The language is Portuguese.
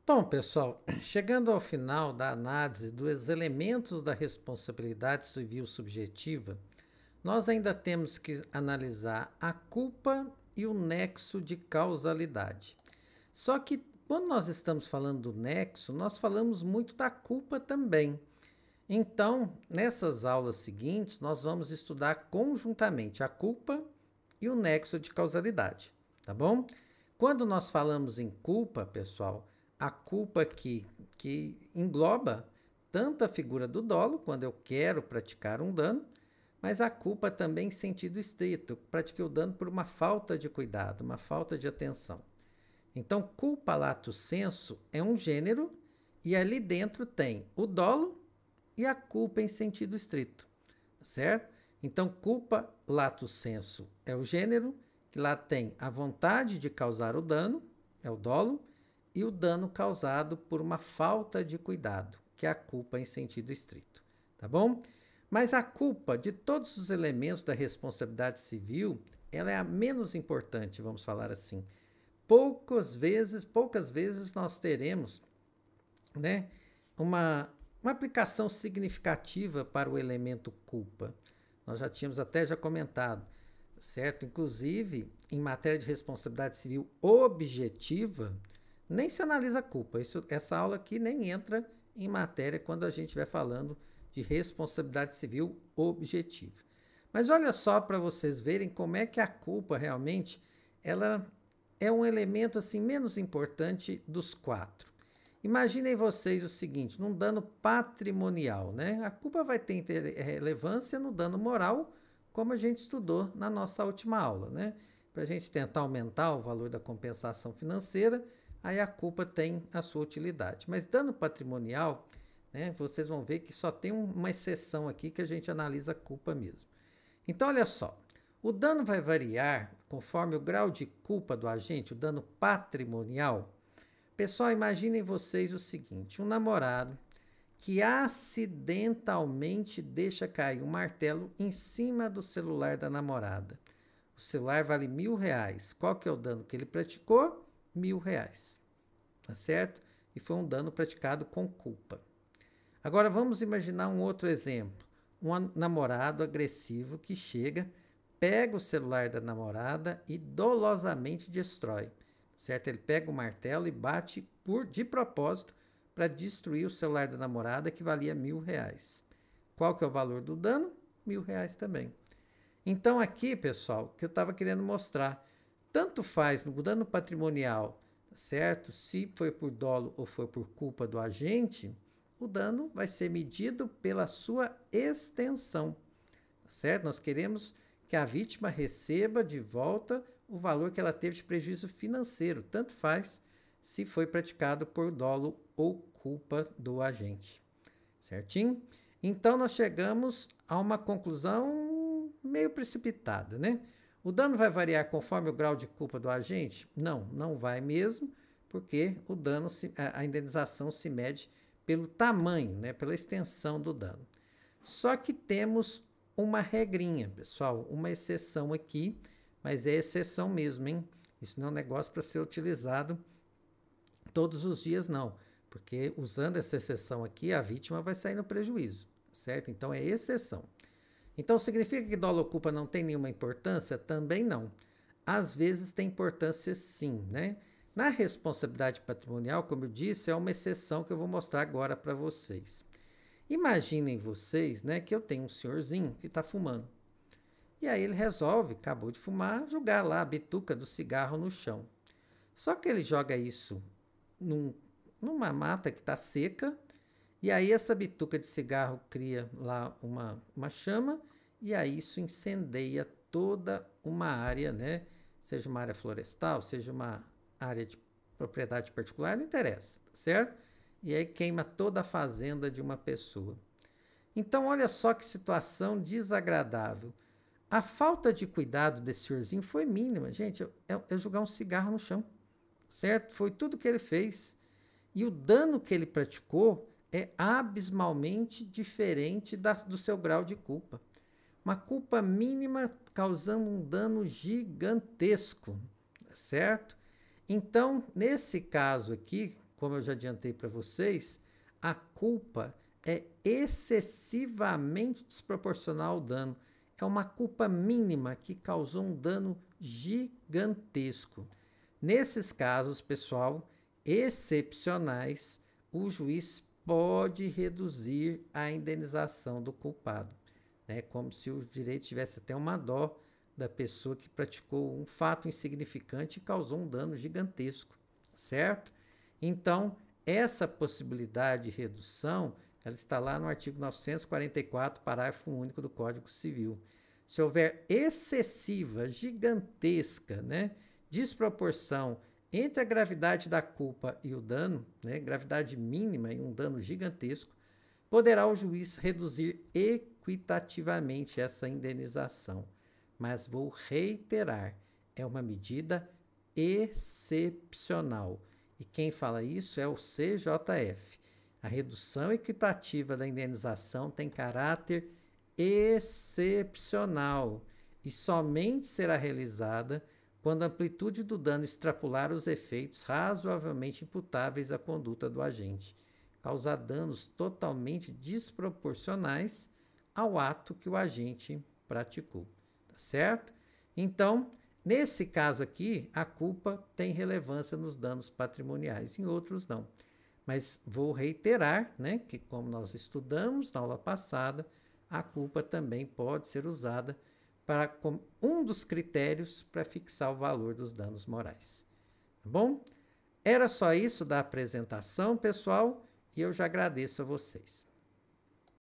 Bom, pessoal, chegando ao final da análise dos elementos da responsabilidade civil subjetiva, nós ainda temos que analisar a culpa e o nexo de causalidade. Só que quando nós estamos falando do nexo, nós falamos muito da culpa também. Então, nessas aulas seguintes, nós vamos estudar conjuntamente a culpa e o nexo de causalidade, tá bom? Quando nós falamos em culpa, pessoal, a culpa que engloba tanto a figura do dolo, quando eu quero praticar um dano, mas a culpa também em sentido estrito, eu pratiquei o dano por uma falta de cuidado, uma falta de atenção. Então, culpa lato sensu é um gênero e ali dentro tem o dolo e a culpa em sentido estrito, certo? Então, culpa lato sensu é o gênero, que lá tem a vontade de causar o dano, é o dolo, e o dano causado por uma falta de cuidado, que é a culpa em sentido estrito, tá bom? Mas a culpa de todos os elementos da responsabilidade civil, ela é a menos importante, vamos falar assim. Poucas vezes nós teremos, né, uma aplicação significativa para o elemento culpa. Nós já tínhamos até já comentado, certo? Inclusive, em matéria de responsabilidade civil objetiva, nem se analisa a culpa. Essa aula aqui nem entra em matéria quando a gente estiver falando de responsabilidade civil objetiva. Mas olha só para vocês verem como é que a culpa realmente ela é um elemento assim menos importante dos quatro. Imaginem vocês o seguinte, num dano patrimonial, né? A culpa vai ter relevância no dano moral, como a gente estudou na nossa última aula, né? Para a gente tentar aumentar o valor da compensação financeira, aí a culpa tem a sua utilidade. Mas dano patrimonial, né? Vocês vão ver que só tem uma exceção aqui que a gente analisa a culpa mesmo. Então, olha só, o dano vai variar conforme o grau de culpa do agente, o dano patrimonial. Pessoal, imaginem vocês o seguinte, um namorado que acidentalmente deixa cair um martelo em cima do celular da namorada. O celular vale R$ 1.000. Qual que é o dano que ele praticou? R$ 1.000, tá certo? E foi um dano praticado com culpa. Agora vamos imaginar um outro exemplo. Um namorado agressivo que chega, pega o celular da namorada e dolosamente destrói, certo? Ele pega o martelo e bate de propósito para destruir o celular da namorada que valia R$ 1.000. Qual que é o valor do dano? R$ 1.000 também. Então aqui, pessoal, que eu estava querendo mostrar, tanto faz no dano patrimonial, certo? Se foi por dolo ou foi por culpa do agente, o dano vai ser medido pela sua extensão, certo? Nós queremos que a vítima receba de volta o valor que ela teve de prejuízo financeiro, tanto faz se foi praticado por dolo ou culpa do agente, certinho? Então nós chegamos a uma conclusão meio precipitada, né? O dano vai variar conforme o grau de culpa do agente? Não, não vai mesmo, porque o dano, a indenização se mede pelo tamanho, né? Pela extensão do dano. Só que temos uma regrinha, pessoal, uma exceção aqui, mas é exceção mesmo, hein? Isso não é um negócio para ser utilizado todos os dias, não, porque usando essa exceção aqui, a vítima vai sair no prejuízo, certo? Então é exceção. Então significa que dolo ou culpa não tem nenhuma importância? Também não. Às vezes tem importância sim, né? Na responsabilidade patrimonial, como eu disse, é uma exceção que eu vou mostrar agora para vocês. Imaginem vocês, né, que eu tenho um senhorzinho que está fumando. E aí ele resolve, acabou de fumar, jogar lá a bituca do cigarro no chão. Só que ele joga isso numa mata que está seca, e aí essa bituca de cigarro cria lá uma chama, e aí isso incendeia toda uma área, né? Seja uma área florestal, seja uma área de propriedade particular, não interessa, certo? E aí queima toda a fazenda de uma pessoa. Então, olha só que situação desagradável. A falta de cuidado desse senhorzinho foi mínima. Gente, é jogar um cigarro no chão, certo? Foi tudo que ele fez. E o dano que ele praticou é abismalmente diferente do seu grau de culpa. Uma culpa mínima causando um dano gigantesco, certo? Então, nesse caso aqui, como eu já adiantei para vocês, a culpa é excessivamente desproporcional ao dano. É uma culpa mínima que causou um dano gigantesco. Nesses casos, pessoal, excepcionais, o juiz pode reduzir a indenização do culpado, né? Como se o direito tivesse até uma dó da pessoa que praticou um fato insignificante e causou um dano gigantesco, certo? Então, essa possibilidade de redução, ela está lá no artigo 944, parágrafo único do Código Civil. Se houver excessiva, gigantesca, né, desproporção entre a gravidade da culpa e o dano, né, gravidade mínima e um dano gigantesco, poderá o juiz reduzir equitativamente essa indenização. Mas vou reiterar, é uma medida excepcional. E quem fala isso é o CJF. A redução equitativa da indenização tem caráter excepcional e somente será realizada quando a amplitude do dano extrapolar os efeitos razoavelmente imputáveis à conduta do agente, causar danos totalmente desproporcionais ao ato que o agente praticou, tá certo? Então, nesse caso aqui, a culpa tem relevância nos danos patrimoniais, em outros não. Mas vou reiterar, né, que como nós estudamos na aula passada, a culpa também pode ser usada como um dos critérios para fixar o valor dos danos morais. Tá bom? Era só isso da apresentação, pessoal, e eu já agradeço a vocês.